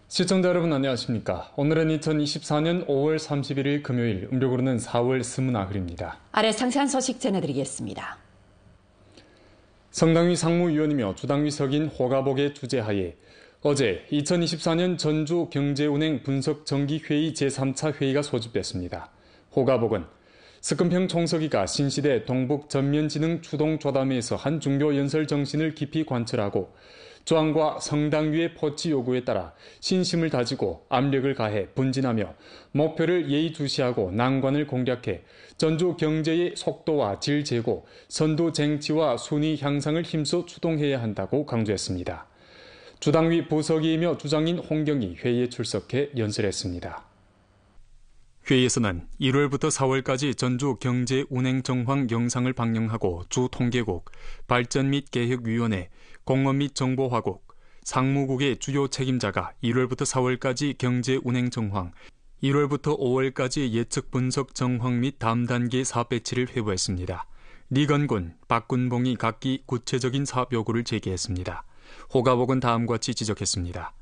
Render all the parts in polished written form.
시청자 여러분 안녕하십니까? 오늘은 2024년 5월 31일 금요일, 음력으로는 4월 스문나흘입니다. 아래 상세한 소식 전해드리겠습니다. 성당위 상무위원이며 주당위 석인 호가복의 주재하에 어제 2024년 전주경제운행 분석정기회의 제3차 회의가 소집됐습니다. 호가복은 석금평 총서기가 신시대 동북전면지능 추동조담회에서 한 중교 연설 정신을 깊이 관철하고 조항과 성당위의 포치 요구에 따라 신심을 다지고 압력을 가해 분진하며 목표를 예의주시하고 난관을 공략해 전주 경제의 속도와 질 제고, 선도 쟁취와 순위 향상을 힘써 추동해야 한다고 강조했습니다. 주당위 부서기이며 주장인 홍경이 회의에 출석해 연설했습니다. 회의에서는 1월부터 4월까지 전주 경제 운행 정황 영상을 방영하고 주 통계국, 발전 및 계획위원회, 공업 및 정보화국, 상무국의 주요 책임자가 1월부터 4월까지 경제 운행 정황, 1월부터 5월까지 예측 분석 정황 및 다음 단계 사업 배치를 회부했습니다. 리건군, 박군봉이 각기 구체적인 사업 요구를 제기했습니다. 호가복은 다음과 같이 지적했습니다.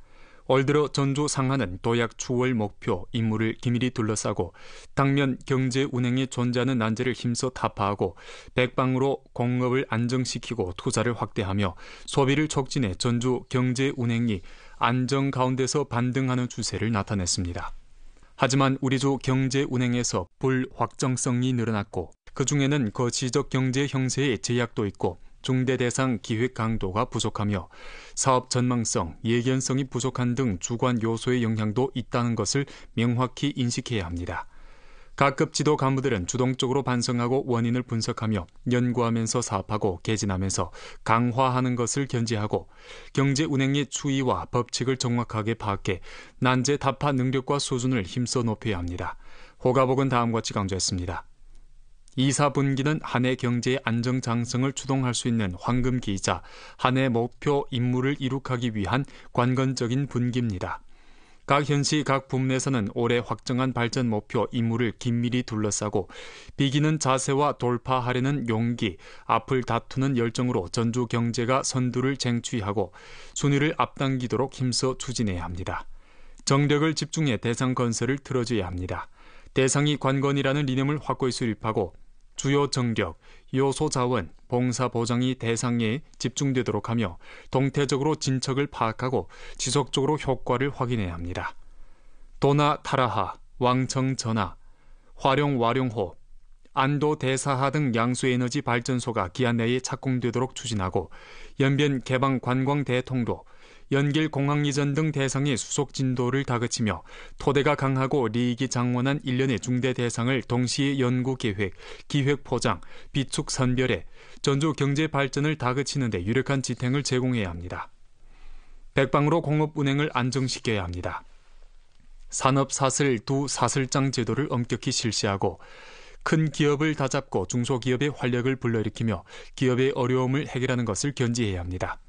올 들어 전주 상하는 도약 추월 목표 임무를 기밀히 둘러싸고 당면 경제 운행에 존재하는 난제를 힘써 타파하고 백방으로 공업을 안정시키고 투자를 확대하며 소비를 촉진해 전주 경제 운행이 안정 가운데서 반등하는 추세를 나타냈습니다. 하지만 우리주 경제 운행에서 불확정성이 늘어났고 그중에는 거시적 경제 형세의 제약도 있고 중대 대상 기획 강도가 부족하며 사업 전망성, 예견성이 부족한 등 주관 요소의 영향도 있다는 것을 명확히 인식해야 합니다. 각급 지도 간부들은 주동적으로 반성하고 원인을 분석하며 연구하면서 사업하고 개진하면서 강화하는 것을 견지하고 경제 운행의 추이와 법칙을 정확하게 파악해 난제 타파 능력과 수준을 힘써 높여야 합니다. 호가복은 다음과 같이 강조했습니다. 2, 4분기는 한 해 경제의 안정장성을 추동할 수 있는 황금기이자 한 해 목표 임무를 이룩하기 위한 관건적인 분기입니다. 각 현시 각 부문에서는 올해 확정한 발전 목표 임무를 긴밀히 둘러싸고 비기는 자세와 돌파하려는 용기, 앞을 다투는 열정으로 전주 경제가 선두를 쟁취하고 순위를 앞당기도록 힘써 추진해야 합니다. 정력을 집중해 대상 건설을 틀어줘야 합니다. 대상이 관건이라는 이념을 확고히 수립하고 주요 정력, 요소 자원, 봉사 보장이 대상에 집중되도록 하며 동태적으로 진척을 파악하고 지속적으로 효과를 확인해야 합니다. 도나 타라하, 왕청 전하, 화룡 와룡호, 안도 대사하 등 양수에너지 발전소가 기한 내에 착공되도록 추진하고 연변 개방 관광 대통도, 연길 공항 이전 등 대상의 수속 진도를 다그치며 토대가 강하고 리익이 장원한 일련의 중대 대상을 동시에 연구 계획, 기획 포장, 비축 선별해 전주 경제 발전을 다그치는 데 유력한 지탱을 제공해야 합니다. 백방으로 공업 운행을 안정시켜야 합니다. 산업사슬 두 사슬장 제도를 엄격히 실시하고 큰 기업을 다잡고 중소기업의 활력을 불러일으키며 기업의 어려움을 해결하는 것을 견지해야 합니다.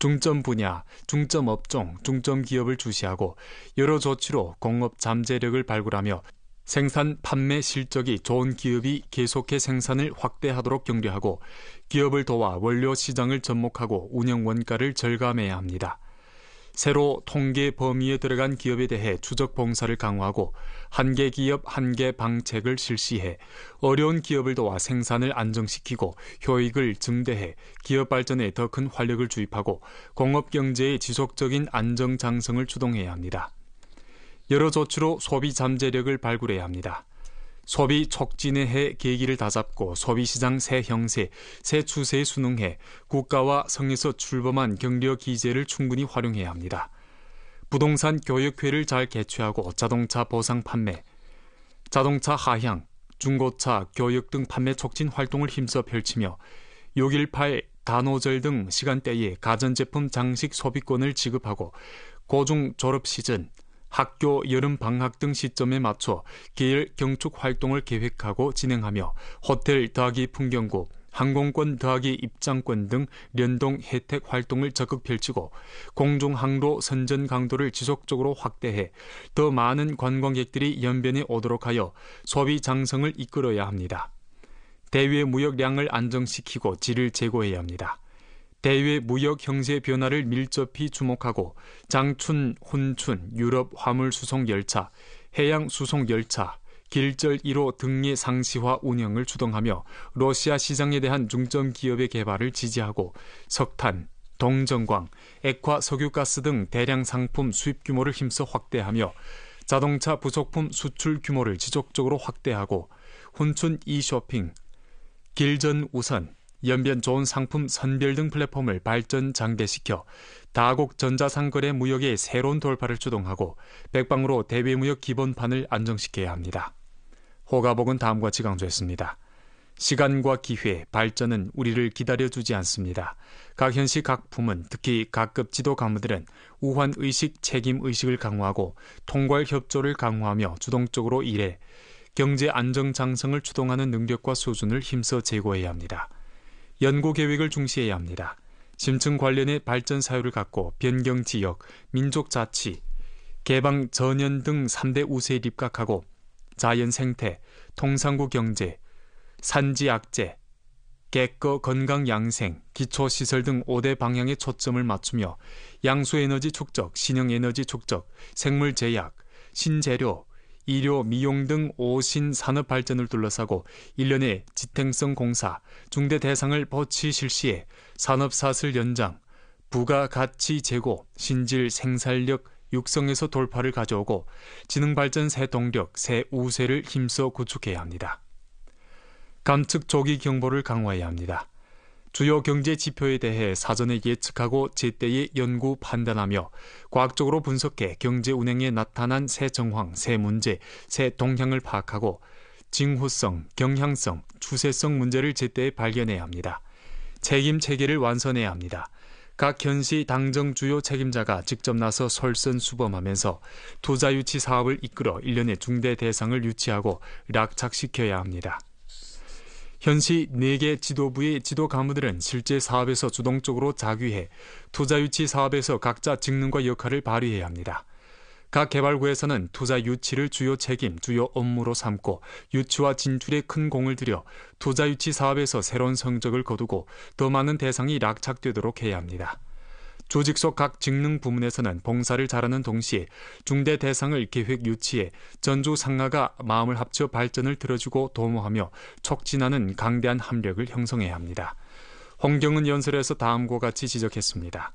중점 분야, 중점 업종, 중점 기업을 주시하고 여러 조치로 공업 잠재력을 발굴하며 생산 판매 실적이 좋은 기업이 계속해 생산을 확대하도록 격려하고 기업을 도와 원료 시장을 접목하고 운영 원가를 절감해야 합니다. 새로 통계 범위에 들어간 기업에 대해 추적 봉사를 강화하고 한계 기업 한계 방책을 실시해 어려운 기업을 도와 생산을 안정시키고 효익을 증대해 기업 발전에 더 큰 활력을 주입하고 공업 경제의 지속적인 안정 장성을 추동해야 합니다. 여러 조치로 소비 잠재력을 발굴해야 합니다. 소비 촉진의 해 계기를 다잡고 소비시장 새 형세, 새 추세에 순응해 국가와 성에서 출범한 경력 기제를 충분히 활용해야 합니다. 부동산 교육회를 잘 개최하고 자동차 보상 판매, 자동차 하향, 중고차 교육 등 판매 촉진 활동을 힘써 펼치며 6.18 단오절 등 시간대에 가전제품 장식 소비권을 지급하고 고중 졸업 시즌, 학교 여름 방학 등 시점에 맞춰 계열 경축 활동을 계획하고 진행하며 호텔 더하기 풍경국, 항공권 더하기 입장권 등 연동 혜택 활동을 적극 펼치고 공중항로 선전 강도를 지속적으로 확대해 더 많은 관광객들이 연변에 오도록 하여 소비 장성을 이끌어야 합니다. 대외 무역량을 안정시키고 질을 제고해야 합니다. 대외 무역 형세 변화를 밀접히 주목하고 장춘, 혼춘, 유럽 화물 수송 열차, 해양 수송 열차, 길절 1호 등의 상시화 운영을 주동하며 러시아 시장에 대한 중점 기업의 개발을 지지하고 석탄, 동정광, 액화 석유가스 등 대량 상품 수입 규모를 힘써 확대하며 자동차 부속품 수출 규모를 지속적으로 확대하고 혼춘 이쇼핑, 길전 우선, 연변 좋은 상품 선별 등 플랫폼을 발전 장대시켜 다국 전자상거래 무역의 새로운 돌파를 주동하고 백방으로 대외무역 기본판을 안정시켜야 합니다. 호가복은 다음과 같이 강조했습니다. 시간과 기회, 발전은 우리를 기다려주지 않습니다. 각 현시 각 부문, 특히 각급 지도 간부들은 우환의식, 책임의식을 강화하고 통괄 협조를 강화하며 주동적으로 일해 경제 안정장성을 추동하는 능력과 수준을 힘써 제고해야 합니다. 연구계획을 중시해야 합니다. 심층 관련의 발전 사유를 갖고 변경지역, 민족자치, 개방 전연 등 3대 우세에 입각하고 자연생태, 통상구 경제, 산지악재, 객거 건강양생, 기초시설 등 5대 방향에 초점을 맞추며 양수에너지 축적, 신형에너지 축적, 생물제약, 신재료,医료, 미용 등 5신산업 발전을 둘러싸고 일련의 지탱성 공사, 중대 대상을 버치 실시해 산업사슬 연장, 부가가치 제고, 신질 생산력 육성에서 돌파를 가져오고 지능발전 새 동력, 새 우세를 힘써 구축해야 합니다. 감측 조기 경보를 강화해야 합니다. 주요 경제 지표에 대해 사전에 예측하고 제때에 연구 판단하며 과학적으로 분석해 경제 운행에 나타난 새 정황, 새 문제, 새 동향을 파악하고 징후성, 경향성, 추세성 문제를 제때에 발견해야 합니다. 책임 체계를 완선해야 합니다. 각 현시 당정 주요 책임자가 직접 나서 솔선수범하면서 투자 유치 사업을 이끌어 일련의 중대 대상을 유치하고 락착시켜야 합니다. 현시 4개 지도부의 지도 간부들은 실제 사업에서 주동적으로 자귀해 투자 유치 사업에서 각자 직능과 역할을 발휘해야 합니다. 각 개발구에서는 투자 유치를 주요 책임, 주요 업무로 삼고 유치와 진출에 큰 공을 들여 투자 유치 사업에서 새로운 성적을 거두고 더 많은 대상이 락착되도록 해야 합니다. 조직 속 각 직능 부문에서는 봉사를 잘하는 동시에 중대 대상을 계획 유치해 전주 상하가 마음을 합쳐 발전을 들어주고 도모하며 촉진하는 강대한 합력을 형성해야 합니다. 홍경은 연설에서 다음과 같이 지적했습니다.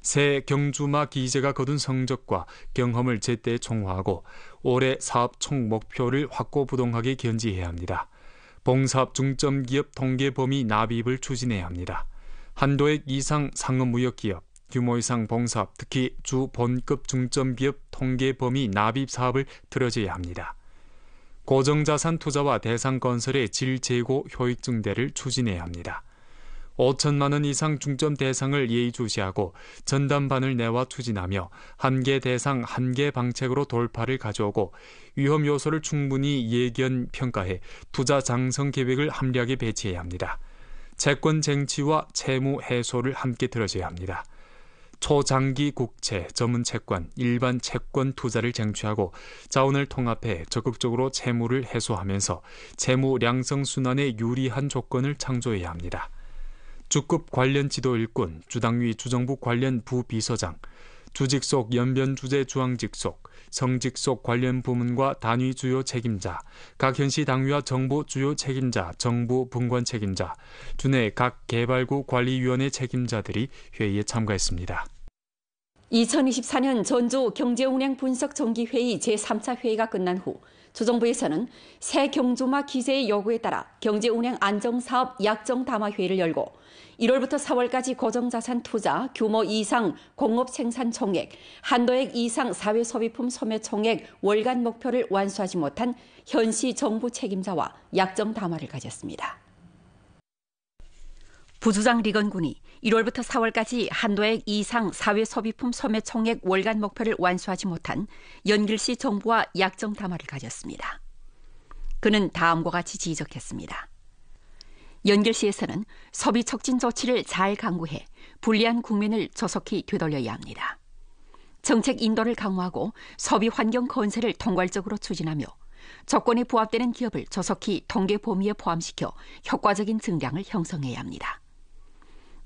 새 경주마 기재가 거둔 성적과 경험을 제때 총화하고 올해 사업 총 목표를 확고부동하게 견지해야 합니다. 봉사업 중점기업 통계 범위 납입을 추진해야 합니다. 한도액 이상 상업무역기업, 규모 이상 봉사업, 특히 주 본급 중점기업 통계 범위 납입 사업을 들어줘야 합니다. 고정자산 투자와 대상 건설의 질 제고 효익 증대를 추진해야 합니다. 5천만 원 이상 중점 대상을 예의주시하고 전담반을 내와 추진하며 한계 대상 한계 방책으로 돌파를 가져오고 위험 요소를 충분히 예견 평가해 투자 장성 계획을 합리하게 배치해야 합니다. 채권 쟁취와 채무 해소를 함께 들어줘야 합니다. 초장기 국채, 전문 채권, 일반 채권 투자를 쟁취하고 자원을 통합해 적극적으로 채무를 해소하면서 채무 량성 순환에 유리한 조건을 창조해야 합니다. 주급 관련 지도 일꾼, 주당위 주정부 관련 부비서장, 주직 속 연변 주재 주황직 속, 성직 속 관련 부문과 단위 주요 책임자, 각 현시 당위와 정부 주요 책임자, 정부 분관 책임자, 주내 각 개발구 관리위원회 책임자들이 회의에 참가했습니다. 2024년 전주 경제운행 분석 정기회의 제3차 회의가 끝난 후 주정부에서는 새 경주마 기재의 요구에 따라 경제운행 안정사업 약정담화회의를 열고 1월부터 4월까지 고정자산 투자 규모 이상 공업 생산 총액, 한도액 이상 사회소비품 소매 총액 월간 목표를 완수하지 못한 현시 정부 책임자와 약정담화를 가졌습니다. 부주장 리건군이 1월부터 4월까지 한도액 이상 사회소비품 소매 총액 월간 목표를 완수하지 못한 연길시 정부와 약정담화를 가졌습니다. 그는 다음과 같이 지적했습니다. 연길시에서는 소비 촉진 조치를 잘 강구해 불리한 국면을 조속히 되돌려야 합니다. 정책 인도를 강화하고 소비 환경 건설을 통괄적으로 추진하며 조건에 부합되는 기업을 조속히 통계 범위에 포함시켜 효과적인 증량을 형성해야 합니다.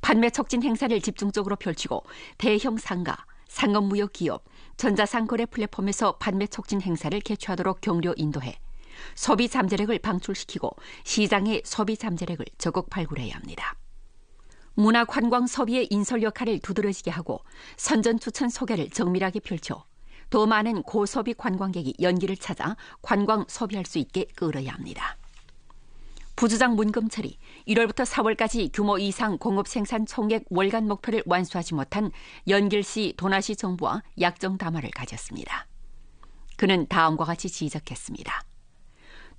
판매 촉진 행사를 집중적으로 펼치고 대형 상가, 상업무역기업, 전자상거래 플랫폼에서 판매 촉진 행사를 개최하도록 격려 인도해 소비 잠재력을 방출시키고 시장의 소비 잠재력을 적극 발굴해야 합니다. 문화 관광 소비의 인솔 역할을 두드러지게 하고 선전 추천 소개를 정밀하게 펼쳐 더 많은 고소비 관광객이 연기를 찾아 관광 소비할 수 있게 끌어야 합니다. 부주장 문금철이 1월부터 4월까지 규모 이상 공업 생산 총액 월간 목표를 완수하지 못한 연길시, 도나시 정부와 약정 담화를 가졌습니다. 그는 다음과 같이 지적했습니다.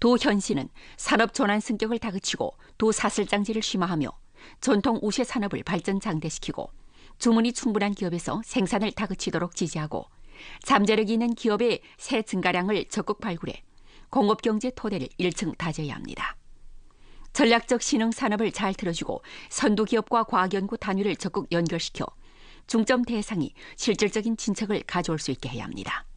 도 현시는 산업 전환 승격을 다그치고 도 사슬장지를 심화하며 전통 우시 산업을 발전 장대시키고 주문이 충분한 기업에서 생산을 다그치도록 지지하고 잠재력이 있는 기업의 새 증가량을 적극 발굴해 공업경제 토대를 1층 다져야 합니다. 전략적 신흥 산업을 잘 틀어주고 선도기업과 과학연구 단위를 적극 연결시켜 중점 대상이 실질적인 진척을 가져올 수 있게 해야 합니다.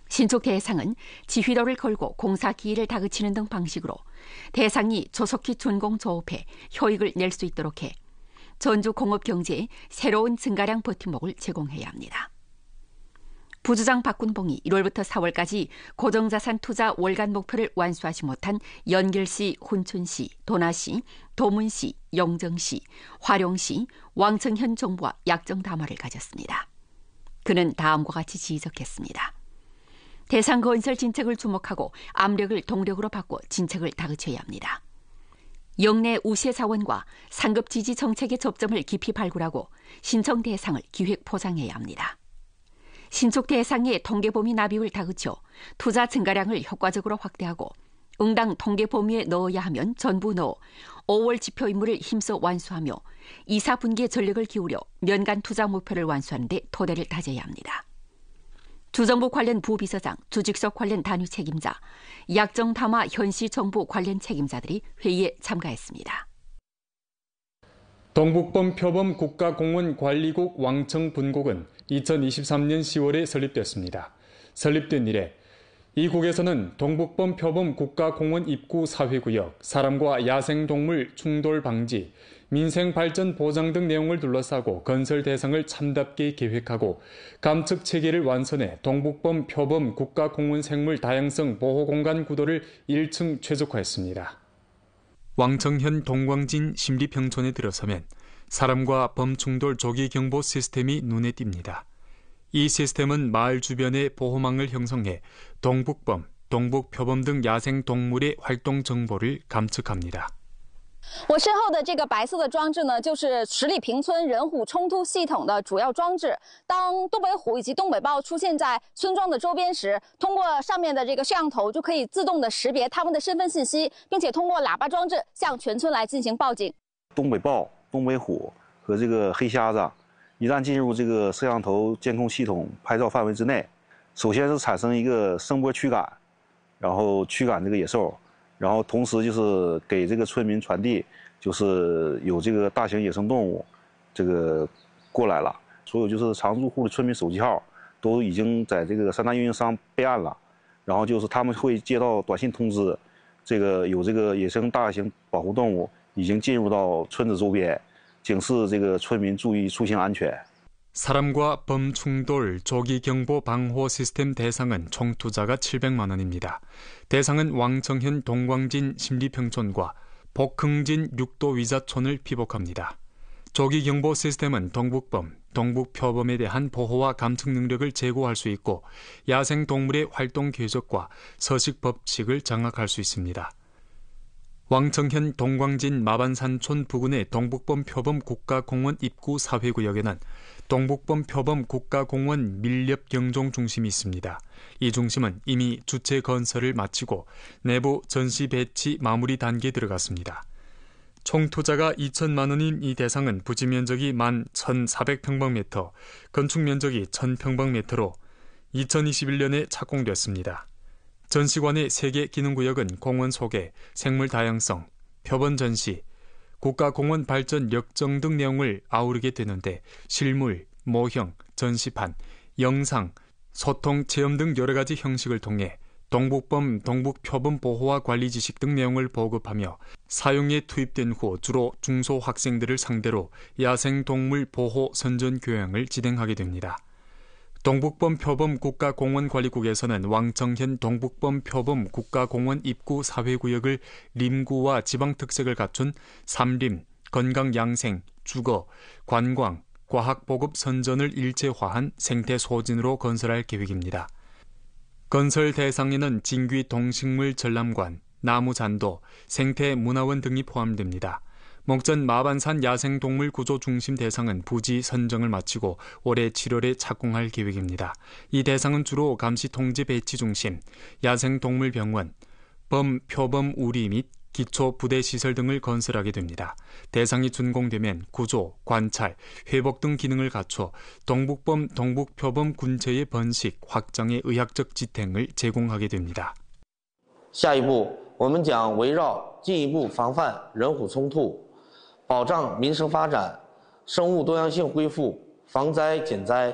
신축 대상은 지휘도를 걸고 공사 기일을 다그치는 등 방식으로 대상이 조속히 준공 조업해 효익을 낼 수 있도록 해 전주 공업경제에 새로운 증가량 버팀목을 제공해야 합니다. 부주장 박군봉이 1월부터 4월까지 고정자산 투자 월간 목표를 완수하지 못한 연길시, 훈춘시, 도나시, 도문시, 영정시, 화룡시, 왕청현 정부와 약정 담화를 가졌습니다. 그는 다음과 같이 지적했습니다. 대상 건설 진척을 주목하고 압력을 동력으로 바꿔 진척을 다그쳐야 합니다. 영내 우시 자원과 상급 지지 정책의 접점을 깊이 발굴하고 신청 대상을 기획 포장해야 합니다. 신축 대상의 통계 범위 납입을 다그쳐 투자 증가량을 효과적으로 확대하고 응당 통계 범위에 넣어야 하면 전부 넣어 5월 지표 임무를 힘써 완수하며 2, 4분기에 전력을 기울여 연간 투자 목표를 완수하는 데 토대를 다져야 합니다. 주정부 관련 부비서장, 주직속 관련 단위 책임자, 약정 담화 현시 정부 관련 책임자들이 회의에 참가했습니다. 동북범 표범 국가공원관리국 왕청분국은 2023년 10월에 설립됐습니다. 설립된 이래 이 국에서는 동북범 표범 국가공원 입구 사회구역, 사람과 야생동물 충돌 방지, 민생 발전 보장 등 내용을 둘러싸고 건설 대상을 참답게 계획하고 감측 체계를 완선해 동북범 표범 국가공원 생물 다양성 보호공간 구도를 1층 최적화했습니다. 왕청현 동광진 심리평촌에 들어서면 사람과 범 충돌 조기 경보 시스템이 눈에 띕니다. 이 시스템은 마을 주변에 보호망을 형성해 동북범, 동북표범 등 야생 동물의 활동 정보를 감측합니다. 我身后的这个白色的装置呢，就是十里坪村人虎冲突系统的主要装置。当东北虎以及东北豹出现在村庄的周边时，通过上面的这个摄像头就可以自动的识别它们的身份信息，并且通过喇叭装置向全村来进行报警。东北豹、东北虎和这个黑瞎子，一旦进入这个摄像头监控系统拍照范围之内，首先是产生一个声波驱赶，然后驱赶这个野兽。 然后同时就是给这个村民传递，就是有这个大型野生动物，这个过来了。所有就是常住户的村民手机号都已经在这个3大运营商备案了，然后就是他们会接到短信通知，这个有这个野生大型保护动物已经进入到村子周边，警示这个村民注意出行安全。 사람과 범 충돌 조기 경보 방호 시스템 대상은 총 투자가 700만 원입니다. 대상은 왕청현 동광진 심리평촌과 복흥진 육도 위자촌을 피복합니다. 조기 경보 시스템은 동북범, 동북표범에 대한 보호와 감측 능력을 제고할 수 있고 야생 동물의 활동 궤적과 서식 법칙을 장악할 수 있습니다. 왕청현 동광진 마반산촌 부근의 동북범 표범 국가공원 입구 사회구역에는 동북범 표범 국가공원 밀렵 경종 중심이 있습니다. 이 중심은 이미 주체 건설을 마치고 내부 전시 배치 마무리 단계에 들어갔습니다. 총 투자가 2천만 원인 이 대상은 부지 면적이 11,400평방미터, 건축 면적이 1,000평방미터로 2021년에 착공됐습니다. 전시관의 3개 기능구역은 공원 소개, 생물 다양성, 표본 전시, 국가공원 발전 역정 등 내용을 아우르게 되는데 실물, 모형, 전시판, 영상, 소통, 체험 등 여러 가지 형식을 통해 동북범, 동북표범 보호와 관리 지식 등 내용을 보급하며 사용에 투입된 후 주로 중소학생들을 상대로 야생동물 보호 선전 교양을 진행하게 됩니다. 동북범 표범 국가공원관리국에서는 왕청현 동북범 표범 국가공원 입구 사회구역을 림구와 지방특색을 갖춘 삼림, 건강양생, 주거, 관광, 과학보급 선전을 일체화한 생태소진으로 건설할 계획입니다. 건설 대상에는 진귀 동식물 전람관, 나무잔도, 생태문화원 등이 포함됩니다. 목전 마반산 야생동물 구조 중심 대상은 부지 선정을 마치고 올해 7월에 착공할 계획입니다. 이 대상은 주로 감시 통제 배치 중심, 야생동물병원, 표범 우리 및 기초 부대 시설 등을 건설하게 됩니다. 대상이 준공되면 구조, 관찰, 회복 등 기능을 갖춰 동북범, 동북표범 군체의 번식, 확장의 의학적 지탱을 제공하게 됩니다. 下一步我们将围绕进一步防范人虎冲突 保障民生发展、生物多样性恢复、防灾减灾、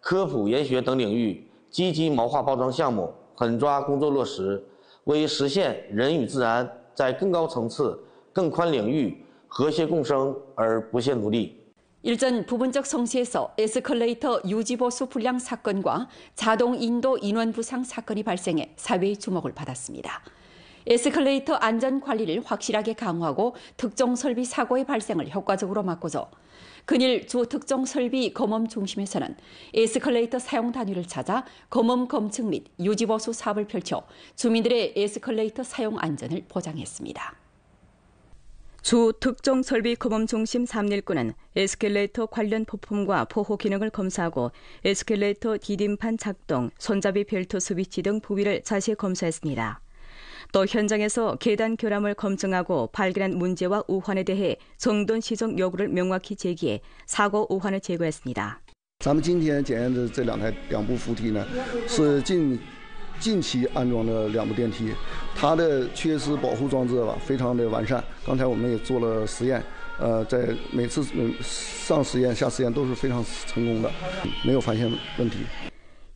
科普研学等领域积极谋划包装项目，狠抓工作落实，为实现人与自然在更高层次、更宽领域和谐共生而不懈努力。 일전 부분적 성시에서 에스컬레이터 유지보수 불량 사건과 자동 인도 인원 부상 사건이 발생해 사회의 주목을 받았습니다. 에스컬레이터 안전 관리를 확실하게 강화하고 특정 설비 사고의 발생을 효과적으로 막고자 근일 주 특정 설비 검험 중심에서는 에스컬레이터 사용 단위를 찾아 검험 검증 및 유지보수 사업을 펼쳐 주민들의 에스컬레이터 사용 안전을 보장했습니다. 주 특정 설비 검험 중심 3일구는 에스컬레이터 관련 부품과 보호 기능을 검사하고 에스컬레이터 디딤판 작동, 손잡이 벨트 스위치 등 부위를 자세히 검사했습니다. 또 현장에서 계단 결함을 검증하고 발견한 문제와 우환에 대해 정돈 시정 요구를 명확히 제기해 사고 우환을 제거했습니다. 咱们今天检验的这两部扶梯呢，是近期安装的2部电梯，它的缺失保护装置非常的完善。刚才我们也做了实验，在每次上实验下实验都是非常成功的，没有发现问题。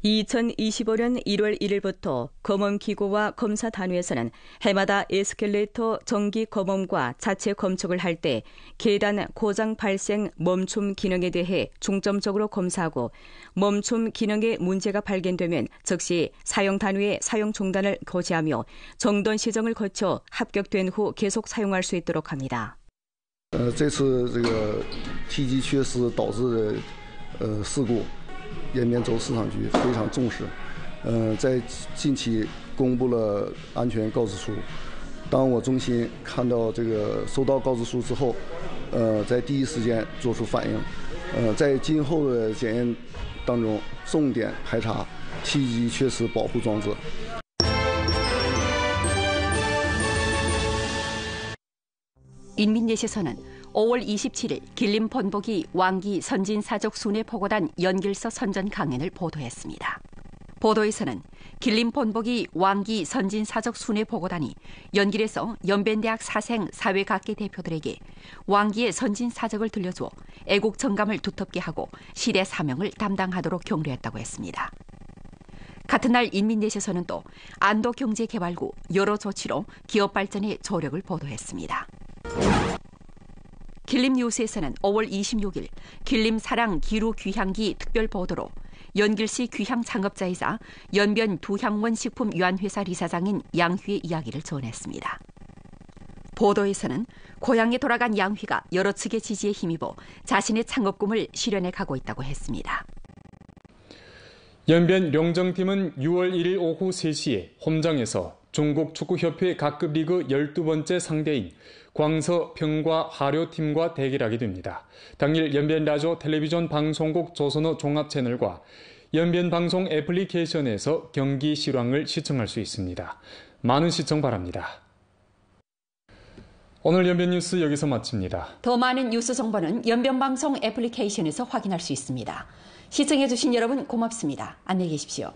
2025년 1월 1일부터 검험기구와 검사 단위에서는 해마다 에스컬레이터 정기 검험과 자체 검측을 할 때 계단 고장 발생 멈춤 기능에 대해 중점적으로 검사하고 멈춤 기능에 문제가 발견되면 즉시 사용 단위의 사용 중단을 고지하며 정돈 시정을 거쳐 합격된 후 계속 사용할 수 있도록 합니다. 这次这个梯级缺失导致的事故。 延边州市场局非常重视，在近期公布了安全告知书。当我中心看到这个收到告知书之后，在第一时间做出反应，在今后的检验当中重点排查梯级缺失保护装置。 인민예시에서는 5월 27일 길림 번복이 왕기 선진사적 순회보고단 연길서 선전 강연을 보도했습니다. 보도에서는 길림 번복이 왕기 선진사적 순회보고단이 연길에서 연변대학 사생 사회각계 대표들에게 왕기의 선진사적을 들려줘 애국 정감을 두텁게 하고 시대 사명을 담당하도록 격려했다고 했습니다. 같은 날 인민예시에서는 또 안도경제개발구 여러 조치로 기업 발전의 조력을 보도했습니다. 길림뉴스에서는 5월 26일 길림사랑 기루귀향기 특별보도로 연길시 귀향 창업자이자 연변 두향원 식품유한회사 이사장인 양휘의 이야기를 전했습니다. 보도에서는 고향에 돌아간 양휘가 여러 측의 지지에 힘입어 자신의 창업꿈을 실현해 가고 있다고 했습니다. 연변 룡정팀은 6월 1일 오후 3시에 홈장에서 중국축구협회 각급 리그 12번째 상대인 광서 평과 하료팀과 대결하게 됩니다. 당일 연변라조 텔레비전 방송국 조선어 종합채널과 연변방송 애플리케이션에서 경기 실황을 시청할 수 있습니다. 많은 시청 바랍니다. 오늘 연변뉴스 여기서 마칩니다. 더 많은 뉴스 정보는 연변방송 애플리케이션에서 확인할 수 있습니다. 시청해주신 여러분 고맙습니다. 안녕히 계십시오.